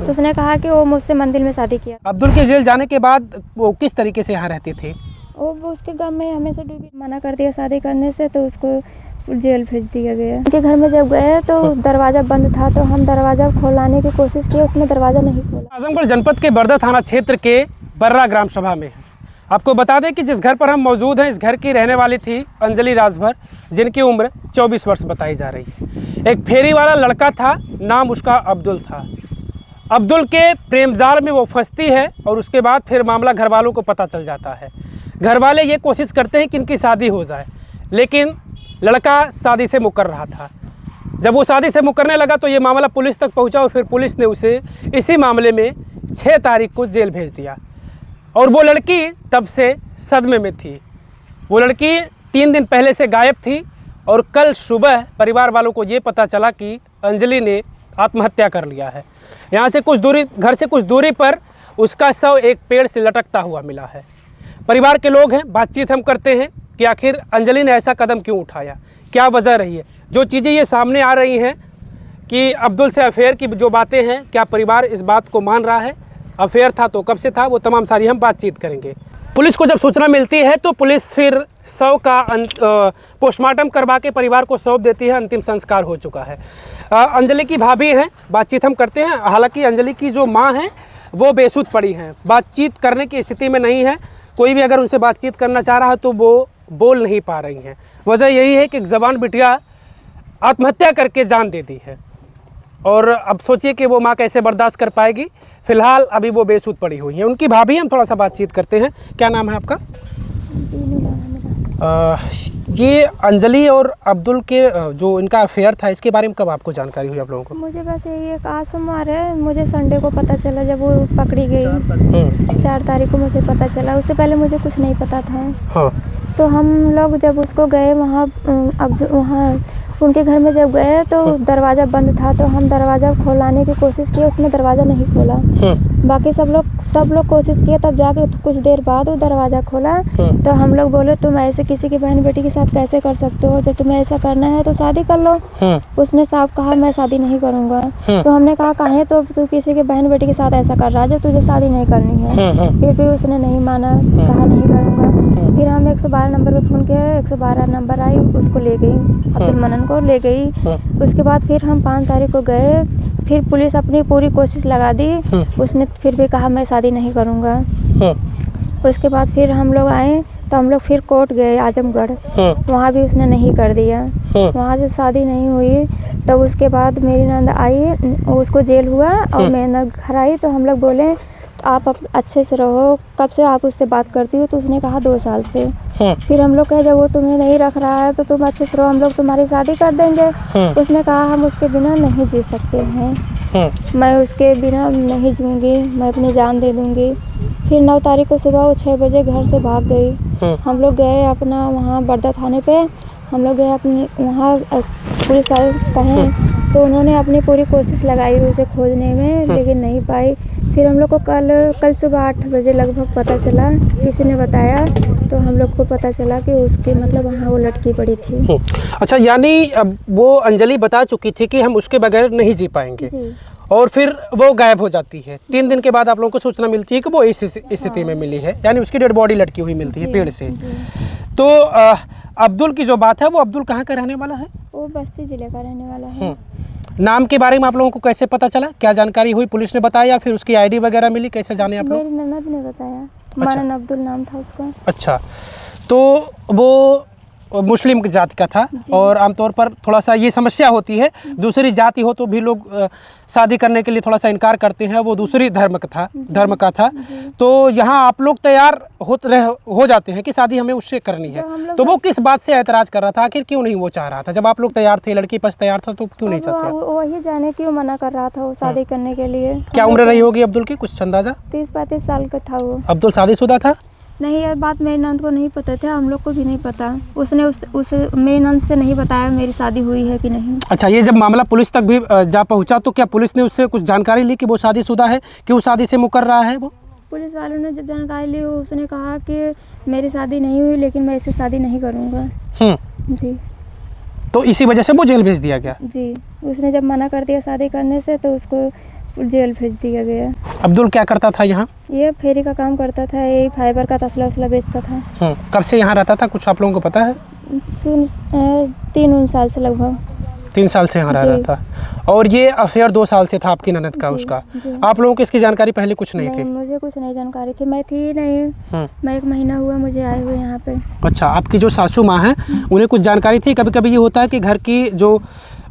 तो उसने कहा कि वो मुझसे मंदिर में शादी किया। अब्दुल के जेल जाने के बाद वो किस तरीके से यहाँ रहते थे? वो उसके गम में हमेशा डूबी, मना कर दिया शादी करने से, तो उसको जेल भेज दिया गया। उनके घर में जब गए तो दरवाज़ा बंद था, तो हम दरवाज़ा खोलाने की कोशिश की, उसने दरवाज़ा नहीं खोला। आजमगढ़ जनपद के बरदा थाना क्षेत्र के बर्रा ग्राम सभा में है। आपको बता दें कि जिस घर पर हम मौजूद हैं, इस घर की रहने वाली थी अंजलि राजभर, जिनकी उम्र 24 वर्ष बताई जा रही है। एक फेरी वाला लड़का था, नाम उसका अब्दुल था। अब्दुल के प्रेम जाल में वो फंसती है और उसके बाद फिर मामला घर वालों को पता चल जाता है। घर वाले ये कोशिश करते हैं कि इनकी शादी हो जाए, लेकिन लड़का शादी से मुकर रहा था। जब वो शादी से मुकरने लगा तो ये मामला पुलिस तक पहुंचा और फिर पुलिस ने उसे इसी मामले में 6 तारीख को जेल भेज दिया। और वो लड़की तब से सदमे में थी। वो लड़की 3 दिन पहले से गायब थी और कल सुबह परिवार वालों को ये पता चला कि अंजलि ने आत्महत्या कर लिया है। यहाँ से कुछ दूरी, घर से कुछ दूरी पर उसका शव एक पेड़ से लटकता हुआ मिला है। परिवार के लोग हैं, बातचीत हम करते हैं कि आखिर अंजलि ने ऐसा कदम क्यों उठाया, क्या वजह रही है। जो चीज़ें ये सामने आ रही हैं कि अब्दुल से अफेयर की जो बातें हैं, क्या परिवार इस बात को मान रहा है, अफेयर था तो कब से था, वो तमाम सारी हम बातचीत करेंगे। पुलिस को जब सूचना मिलती है तो पुलिस फिर शव का पोस्टमार्टम करवा के परिवार को सौंप देती है। अंतिम संस्कार हो चुका है। अंजलि की भाभी हैं, बातचीत हम करते हैं। हालांकि अंजलि की जो माँ हैं वो बेसुध पड़ी हैं, बातचीत करने की स्थिति में नहीं है। कोई भी अगर उनसे बातचीत करना चाह रहा है तो वो बोल नहीं पा रही हैं। वजह यही है कि एक जवान बिटिया आत्महत्या करके जान दे दी है और अब सोचिए कि वो माँ कैसे बर्दाश्त कर पाएगी। फिलहाल अभी वो बेसुध पड़ी हुई है। उनकी भाभी, हम थोड़ा सा बातचीत करते हैं। क्या नाम है आपका? ये अंजलि और अब्दुल के जो इनका अफेयर था, इसके बारे में कब आपको जानकारी हुई आप लोगों को? मुझे बस यही एक आज सोमवार है, मुझे संडे को पता चला जब वो पकड़ी गई। 4 तारीख को मुझे पता चला, उससे पहले मुझे कुछ नहीं पता था। हाँ। तो हम लोग जब उसको गए वहाँ वहाँ उनके घर में जब गए तो दरवाज़ा बंद था, तो हम दरवाज़ा खोलाने की कोशिश की, उसने दरवाज़ा नहीं खोला। बाकी सब लोग कोशिश किए, तब जाके कुछ देर बाद वो दरवाज़ा खोला। तो हम लोग बोले तुम ऐसे किसी की बहन बेटी के साथ कैसे कर सकते हो, जब तुम्हें ऐसा करना है तो शादी कर लो। उसने साफ कहा मैं शादी नहीं करूँगा। तो हमने कहा काहे, तो तू किसी के बहन बेटी के साथ ऐसा कर रहा है जो तुझे शादी नहीं करनी है। फिर भी उसने नहीं माना, कहा नहीं करूँगा। फिर हम 112 नंबर पर फ़ोन किया, 112 नंबर आई, उसको ले गई, अब्दुल मनन को ले गई। उसके बाद फिर हम 5 तारीख को गए, फिर पुलिस अपनी पूरी कोशिश लगा दी। उसने फिर भी कहा मैं शादी नहीं करूँगा। उसके बाद फिर हम लोग आए तो हम लोग फिर कोर्ट गए आजमगढ़, वहाँ भी उसने नहीं कर दिया। वहाँ से शादी नहीं हुई। तब उसके बाद मेरी नंद आई, उसको जेल हुआ और मेरी नंद घर आई। तो हम लोग बोले आप अच्छे से रहो, कब से आप उससे बात करती हो? तो उसने कहा 2 साल से। फिर हम लोग कहे जब वो तुम्हें नहीं रख रहा है तो तुम अच्छे से रहो, हम लोग तुम्हारी शादी कर देंगे। उसने कहा हम उसके बिना नहीं जी सकते हैं, मैं उसके बिना नहीं जीऊँगी, मैं अपनी जान दे दूँगी। फिर 9 तारीख को सुबह वो 6 बजे घर से भाग गई। हम लोग गए अपना वहाँ बरदा थाने पे, हम लोग गए अपनी वहाँ पुलिस वाले कहें तो उन्होंने अपनी पूरी कोशिश लगाई उसे खोजने में, लेकिन नहीं पाई। फिर हम लोग को कल सुबह 8 बजे लगभग पता चला, किसी ने बताया, तो हम लोग को पता चला कि उसके मतलब वहाँ वो लटकी पड़ी थी। अच्छा, यानी वो अंजलि बता चुकी थी कि हम उसके बगैर नहीं जी पाएंगे जी। और फिर वो गायब हो जाती है। 3 दिन के बाद आप लोगों को सूचना मिलती है कि वो इस स्थिति में मिली है, यानी उसकी डेड बॉडी लटकी हुई मिलती है पेड़ से। तो अब्दुल की जो बात है, वो अब्दुल कहाँ का रहने वाला है? वो बस्ती जिले का रहने वाला है। नाम के बारे में आप लोगों को कैसे पता चला, क्या जानकारी हुई? पुलिस ने बताया या फिर उसकी आईडी वगैरह मिली, कैसे जाने आप लोग? मेरी ननद ने बताया। मनन अब्दुल नाम था उसका। अच्छा, तो वो मुस्लिम जाति का था और आमतौर पर थोड़ा सा ये समस्या होती है, दूसरी जाति हो तो भी लोग शादी करने के लिए थोड़ा सा इनकार करते हैं। वो दूसरी धर्म का था। तो यहाँ आप लोग तैयार हो जाते हैं कि शादी हमें उससे करनी है, तो वो किस बात से ऐतराज कर रहा था, आखिर क्यों नहीं वो चाह रहा था? जब आप लोग तैयार थे, लड़की पक्ष तैयार था, तो क्यों नहीं चाहते? वही जाने क्यों मना कर रहा था वो शादी करने के लिए। क्या उम्र रही होगी अब्दुल की, कुछ अंदाजा? 30-35 साल का था वो। अब्दुल शादीशुदा था? नहीं, ये बात मेरी नंद को नहीं पता था, हम लोग को भी नहीं पता। उसने उस मेरी नंद से नहीं बताया मेरी शादी हुई है कि नहीं। अच्छा, ये जब मामला पुलिस तक भी जा पहुंचा तो क्या पुलिस ने उससे कुछ जानकारी ली कि वो शादीशुदा है, कि वो शादी से मुकर रहा है? वो पुलिस वालों ने जब जानकारी ली, उसने कहा कि मेरी शादी नहीं हुई, लेकिन मैं इससे शादी नहीं करूँगा। जी। तो इसी वजह से वो जेल भेज दिया गया? जी। उसने जब मना कर दिया शादी करने से, तो उसको जेल भेज दिया गया। अब्दुल क्या करता था यहाँ? ये फेरी का काम करता था, ये फाइबर का तसला वसला बेचता था। कब से यहाँ रहता था, कुछ आप लोगों को पता है? 3 साल से लगभग। 3 साल से यहाँ रह रहा था। और ये अफेयर 2 साल से था आपकी ननद का, उसका? आप लोगों को इसकी जानकारी पहले कुछ नहीं थी? मुझे कुछ नहीं जानकारी थी, मैं थी नहीं। मैं 1 महीना हुआ मुझे आए हुए यहाँ पे। अच्छा, आपकी जो सासू माँ हैं उन्हें कुछ जानकारी थी? कभी कभी ये होता है कि घर की जो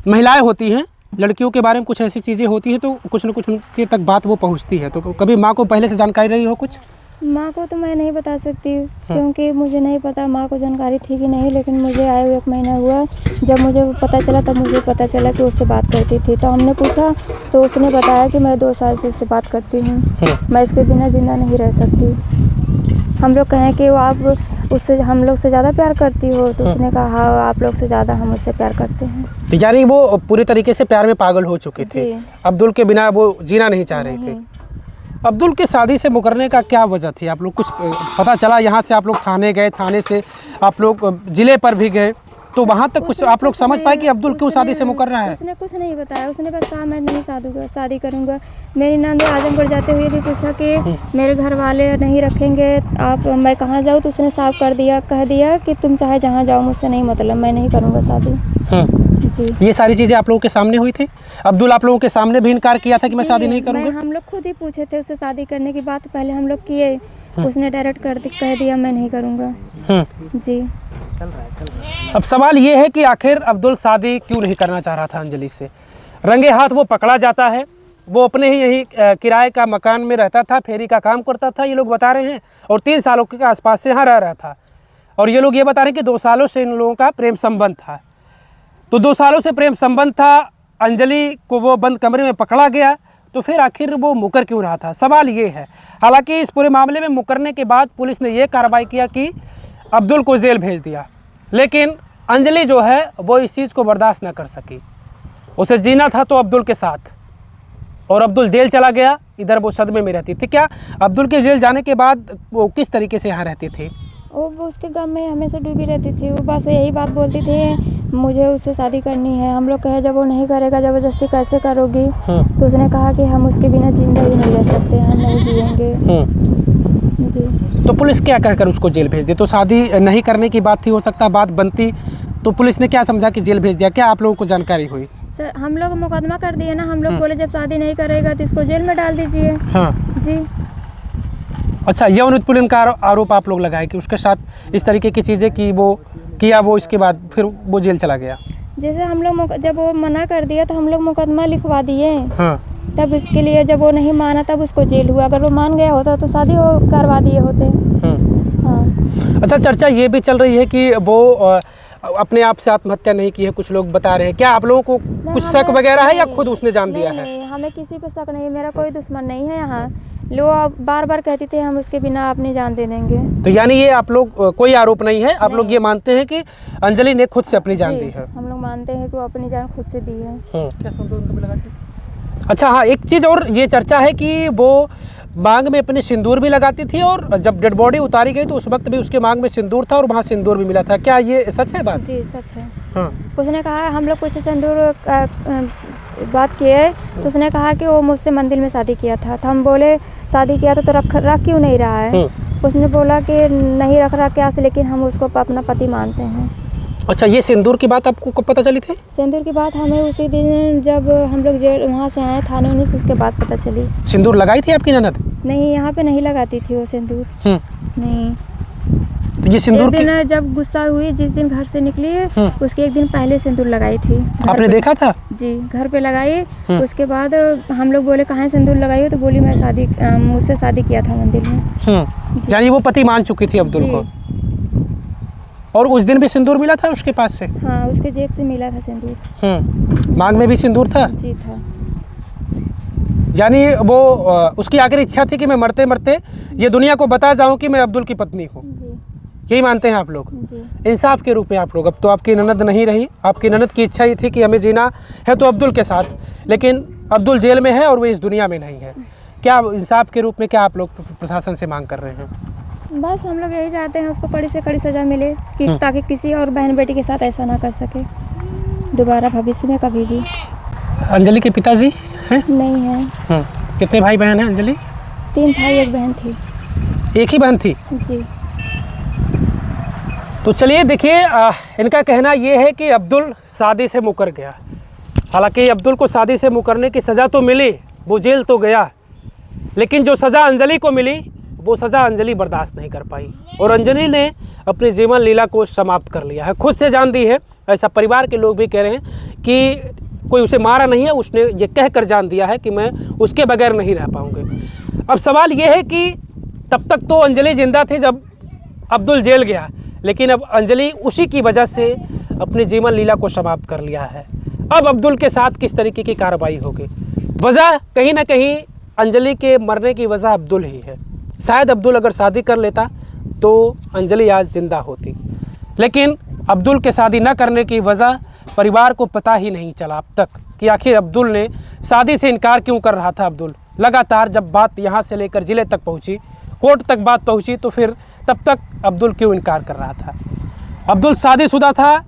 महिलाएं होती हैं, लड़कियों के बारे में कुछ ऐसी चीज़ें होती हैं तो कुछ न कुछ उनके तक बात वो पहुँचती है, तो कभी माँ को पहले से जानकारी रही हो कुछ? माँ को तो मैं नहीं बता सकती क्योंकि मुझे नहीं पता माँ को जानकारी थी कि नहीं, लेकिन मुझे आए हुए 1 महीना हुआ। जब मुझे पता चला तब मुझे पता चला कि उससे बात करती थी, तो हमने पूछा तो उसने बताया कि मैं 2 साल से उससे बात करती हूँ, मैं इसके बिना जिंदा नहीं रह सकती। हम लोग कहें कि वो आप उससे हम लोग से ज़्यादा प्यार करती हो, तो उसने कहा हाँ आप लोग से ज़्यादा हम उससे प्यार करते हैं। तो यानी वो पूरी तरीके से प्यार में पागल हो चुकी थी, अब्दुल के बिना वो जीना नहीं चाह रही थी। अब्दुल की शादी से मुकरने का क्या वजह थी? आप लोग कुछ पता चला? यहाँ से आप लोग थाने गए, थाने से आप लोग ज़िले पर भी गए, तो वहाँ तक कुछ आप लोग समझ पाए कि अब्दुल क्यों शादी से मुकर रहा है? उसने कुछ नहीं बताया, उसने बस कहा मैं नहीं शादी करूँगा। मेरी नंद आजमगढ़ जाते हुए भी पूछा कि मेरे घर वाले नहीं रखेंगे आप, मैं कहाँ जाऊँ, तो उसने साफ कह दिया कि तुम चाहे जहाँ जाओ मुझसे नहीं मतलब, मैं नहीं करूँगा शादी। जी। ये सारी चीज़ें आप लोगों के सामने हुई थी? अब्दुल आप लोगों के सामने भी इनकार किया था कि मैं शादी नहीं करूँगा? हम लोग खुद ही पूछे थे उससे शादी करने की बात पहले हम लोग किए, उसने डायरेक्ट कह दिया मैं नहीं करूँगा। जी। अब सवाल ये है कि आखिर अब्दुल शादी क्यों नहीं करना चाह रहा था अंजलि से? रंगे हाथ वो पकड़ा जाता है, वो अपने ही यही किराए का मकान में रहता था, फेरी का काम करता था, ये लोग बता रहे हैं, और 3 सालों के आसपास से यहाँ रह रहा था। और ये लोग ये बता रहे हैं कि 2 सालों से इन लोगों का प्रेम संबंध था। तो 2 सालों से प्रेम संबंध था, अंजलि को वो बंद कमरे में पकड़ा गया, तो फिर आखिर वो मुकर क्यों रहा था? सवाल ये है। हालांकि इस पूरे मामले में मुकरने के बाद पुलिस ने ये कार्रवाई किया कि अब्दुल को जेल भेज दिया, लेकिन अंजलि जो है वो इस चीज़ को बर्दाश्त ना कर सकी। उसे जीना था तो अब्दुल के साथ, और अब्दुल जेल चला गया, इधर वो सदमे में रहती थी। क्या अब्दुल के जेल जाने के बाद वो किस तरीके से यहाँ रहती थी? वो उसके गम में हमेशा डूबी रहती थी, वो बस यही बात बोलती थी मुझे उससे शादी करनी है। हम लोग कहे जब वो नहीं करेगा ज़बरदस्ती कैसे करोगी, तो उसने कहा कि हम उसके बिना जिंदा ही नहीं रह सकते, हम नहीं जिएंगे। जी। तो पुलिस क्या कहकर उसको जेल भेज दी? तो शादी नहीं करने की बात थी, हो सकता बात बनती, तो पुलिस ने क्या समझा कि जेल भेज दिया? क्या आप लोगों को जानकारी हुई? सर हम लोग मुकदमा कर दिए ना, हम लोग बोले जब शादी नहीं करेगा तो इसको जेल में डाल दीजिए। हाँ जी। अच्छा, यौन उत्पीड़न का आरोप आप लोग लगाए कि उसके साथ इस तरीके की चीज़ें की, वो किया, वो इसके बाद फिर वो जेल चला गया। जैसे हम लोग जब वो मना कर दिया तो हम लोग मुकदमा लिखवा दिए। हाँ। तब इसके लिए जब वो नहीं माना तब उसको जेल हुआ, अगर वो मान गया होता तो शादी करवा दिए होते। हाँ। अच्छा, चर्चा ये भी चल रही है कि वो अपने आप से आत्महत्या नहीं की है, कुछ लोग बता रहे हैं। क्या आप लोगों को कुछ शक वगैरह है या खुद उसने जान दिया है? नहीं, हमें किसी पे शक नहीं, मेरा कोई दुश्मन नहीं है यहाँ। लोग बार बार कहते थे हम उसके बिना अपनी जान दे देंगे। तो यानी ये आप लोग कोई आरोप नहीं है, आप लोग ये मानते हैं कि अंजलि ने खुद से अपनी जान दी है? हम लोग मानते हैं कि वो अपनी जान खुद से दी है। क्या सिंदूर लगाती? अच्छा हाँ, एक चीज़ और ये चर्चा है कि वो मांग में अपने सिंदूर भी लगाती थी, और जब डेड बॉडी उतारी गई तो उस वक्त भी उसके मांग में सिंदूर था और वहाँ सिंदूर भी मिला था। क्या ये सच है बात? जी सच है। हाँ। उसने कहा हम लोग कुछ सिंदूर बात किए तो उसने कहा कि वो मुझसे मंदिर में शादी किया था। तो हम बोले शादी किया तो रख क्यों नहीं रहा है? उसने बोला कि नहीं रख रहा क्या से, लेकिन हम उसको अपना पति मानते हैं। अच्छा, ये सिंदूर की बात आपको कब पता चली थी? सिंदूर की बात हमें उसी दिन जब हम लोग जेल वहाँ से आए थाने में, उसके बाद पता चली। सिंदूर लगाई थी आपकी ननद? नहीं, यहाँ पे नहीं लगाती थी वो सिंदूर। नहीं। तो ये सिंदूर एक दिन जब गुस्सा हुई, जिस दिन घर से निकली उसके एक दिन पहले सिंदूर लगाई थी। आपने देखा था? जी, घर पे लगाई। उसके बाद हम लोग बोले कहाँ सिंदूर लगाई हो, तो बोली मैं मुझसे शादी किया था मंदिर में। यानी वो पति मान चुकी थी अब्दुल को। और उस दिन भी सिंदूर मिला था उसके पास से? हाँ, उसके जेब से मिला था सिंदूर। मांग में भी सिंदूर था? जी था। यानी वो उसकी आखिरी इच्छा थी कि मैं मरते मरते ये दुनिया को बता जाऊं कि मैं अब्दुल की पत्नी हूँ। यही मानते हैं आप लोग? इंसाफ के रूप में आप लोग, अब तो आपकी ननद नहीं रही, आपकी ननद की इच्छा ही थी कि हमें जीना है तो अब्दुल के साथ, लेकिन अब्दुल जेल में है और वो इस दुनिया में नहीं है। क्या इंसाफ के रूप में क्या आप लोग प्रशासन से मांग कर रहे हैं? बस हम लोग यही चाहते हैं उसको कड़ी से कड़ी सज़ा मिले कि ताकि किसी और बहन बेटी के साथ ऐसा ना कर सके दोबारा भविष्य में कभी भी। अंजलि के पिताजी हैं? नहीं है। कितने भाई बहन हैं अंजलि? 3 भाई 1 बहन थी। एक ही बहन थी? जी। तो चलिए देखिए, इनका कहना ये है कि अब्दुल शादी से मुकर गया। हालांकि अब्दुल को शादी से मुकरने की सज़ा तो मिली, वो जेल तो गया, लेकिन जो सज़ा अंजलि को मिली वो सज़ा अंजलि बर्दाश्त नहीं कर पाई और अंजलि ने अपनी जीवन लीला को समाप्त कर लिया है। खुद से जान दी है, ऐसा परिवार के लोग भी कह रहे हैं कि कोई उसे मारा नहीं है, उसने ये कह कर जान दिया है कि मैं उसके बगैर नहीं रह पाऊँगी। अब सवाल ये है कि तब तक तो अंजलि ज़िंदा थी जब अब्दुल जेल गया, लेकिन अब अंजलि उसी की वजह से अपनी जीवन लीला को समाप्त कर लिया है। अब अब्दुल के साथ किस तरीके की कार्रवाई होगी? वजह कहीं ना कहीं अंजलि के मरने की वजह अब्दुल ही है। शायद अब्दुल अगर शादी कर लेता तो अंजलि आज ज़िंदा होती, लेकिन अब्दुल के शादी न करने की वजह परिवार को पता ही नहीं चला अब तक कि आखिर अब्दुल ने शादी से इनकार क्यों कर रहा था। अब्दुल लगातार जब बात यहाँ से लेकर ज़िले तक पहुँची, कोर्ट तक बात पहुँची, तो फिर तब तक अब्दुल क्यों इनकार कर रहा था? अब्दुल शादीशुदा था,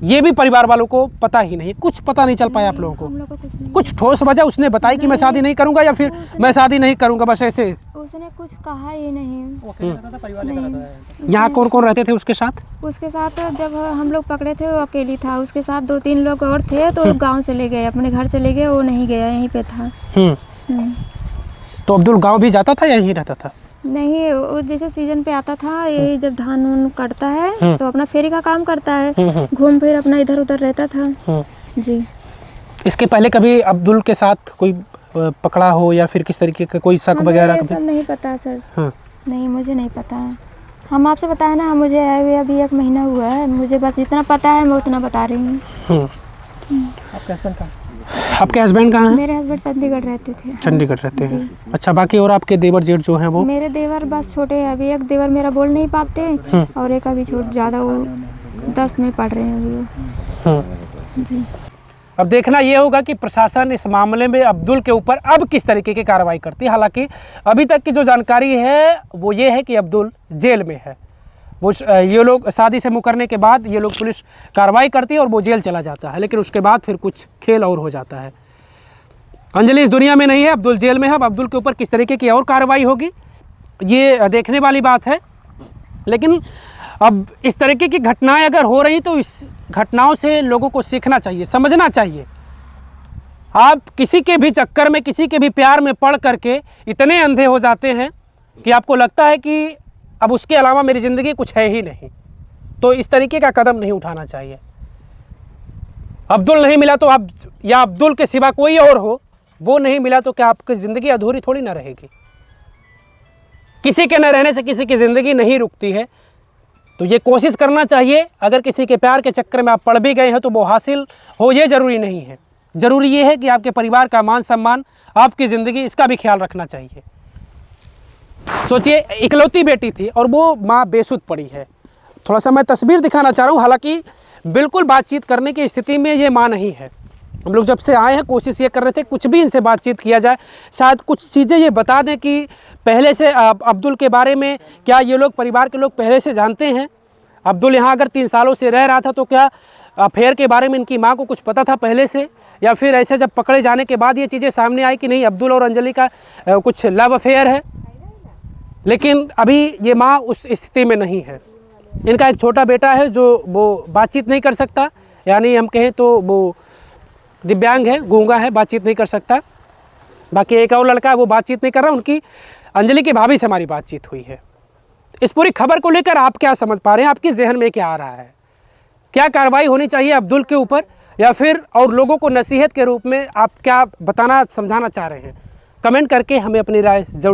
ये भी परिवार वालों को पता ही नहीं, कुछ पता नहीं चल पाया आप लोगों को? कुछ ठोस वजह उसने बताई कि मैं शादी नहीं करूंगा या फिर मैं शादी नहीं करूंगा, बस ऐसे? उसने कुछ कहा ही नहीं। यहाँ कौन कौन रहते थे उसके साथ? उसके साथ जब हम लोग पकड़े थे वो अकेली था, उसके साथ 2-3 लोग और थे, तो गांव चले गए, अपने घर चले गए, वो नहीं गया, यहीं पे था। तो अब्दुल गांव भी जाता था या यहीं रहता था? नहीं, वो जैसे सीजन पे आता था, ये जब धान उन कटता है तो अपना फेरी का काम करता है, घूम फिर अपना इधर उधर रहता था। जी। इसके पहले कभी अब्दुल के साथ कोई पकड़ा हो या फिर किस तरीके का कोई शक वगैरह? सब नहीं पता सर। नहीं, मुझे नहीं पता है। हम आपसे बताए ना, मुझे अभी 1 महीना हुआ है, मुझे बस जितना पता है मैं उतना बता रही हूँ। आपके हस्बैंड कहाँ हैं? मेरे हस्बैंड चंडीगढ़ रहते थे। चंडीगढ़ रहते हैं। अच्छा, बाकी और आपके देवर जेठ जो हैं वो? मेरे देवर बस छोटे हैं, अभी एक देवर मेरा बोल नहीं पाते और एक अभी छोट ज़्यादा, वो 10 में पढ़ रहे हैं अभी। जी। अब देखना ये होगा कि प्रशासन इस मामले में अब्दुल के ऊपर अब किस तरीके की कार्रवाई करती है। हालांकि अभी तक की जो जानकारी है वो ये है कि अब्दुल जेल में है। वो ये लोग शादी से मुकरने के बाद ये लोग पुलिस कार्रवाई करती है और वो जेल चला जाता है, लेकिन उसके बाद फिर कुछ खेल और हो जाता है। अंजलि इस दुनिया में नहीं है, अब्दुल जेल में है। अब अब्दुल के ऊपर किस तरीके की और कार्रवाई होगी ये देखने वाली बात है। लेकिन अब इस तरीके की घटनाएं अगर हो रही तो इस घटनाओं से लोगों को सीखना चाहिए, समझना चाहिए। आप किसी के भी चक्कर में, किसी के भी प्यार में पड़ करके इतने अंधे हो जाते हैं कि आपको लगता है कि अब उसके अलावा मेरी ज़िंदगी कुछ है ही नहीं, तो इस तरीके का कदम नहीं उठाना चाहिए। अब्दुल नहीं मिला तो आप, या अब्दुल के सिवा कोई और हो, वो नहीं मिला तो क्या आपकी ज़िंदगी अधूरी थोड़ी ना रहेगी? किसी के न रहने से किसी की ज़िंदगी नहीं रुकती है। तो ये कोशिश करना चाहिए, अगर किसी के प्यार के चक्कर में आप पड़ भी गए हैं तो वो हासिल हो ये ज़रूरी नहीं है। ज़रूरी ये है कि आपके परिवार का मान सम्मान, आपकी ज़िंदगी, इसका भी ख्याल रखना चाहिए। सोचिए, इकलौती बेटी थी और वो माँ बेसुध पड़ी है। थोड़ा सा मैं तस्वीर दिखाना चाह रहा हूँ, हालांकि बिल्कुल बातचीत करने की स्थिति में ये माँ नहीं है। हम लोग जब से आए हैं कोशिश ये कर रहे थे कुछ भी इनसे बातचीत किया जाए, शायद कुछ चीज़ें ये बता दें कि पहले से अब्दुल के बारे में क्या ये लोग, परिवार के लोग पहले से जानते हैं। अब्दुल यहाँ अगर 3 सालों से रह रहा था तो क्या अफेयर के बारे में इनकी माँ को कुछ पता था पहले से, या फिर ऐसे जब पकड़े जाने के बाद ये चीज़ें सामने आई कि नहीं अब्दुल और अंजलि का कुछ लव अफेयर है। लेकिन अभी ये माँ उस स्थिति में नहीं है। इनका एक छोटा बेटा है जो वो बातचीत नहीं कर सकता, यानी हम कहें तो वो दिव्यांग है, गूंगा है, बातचीत नहीं कर सकता। बाकी एक और लड़का है वो बातचीत नहीं कर रहा। उनकी अंजलि की भाभी से हमारी बातचीत हुई है। इस पूरी खबर को लेकर आप क्या समझ पा रहे हैं? आपके जहन में क्या आ रहा है? क्या कार्रवाई होनी चाहिए अब्दुल के ऊपर, या फिर और लोगों को नसीहत के रूप में आप क्या बताना, समझाना चाह रहे हैं? कमेंट करके हमें अपनी राय ज़रूर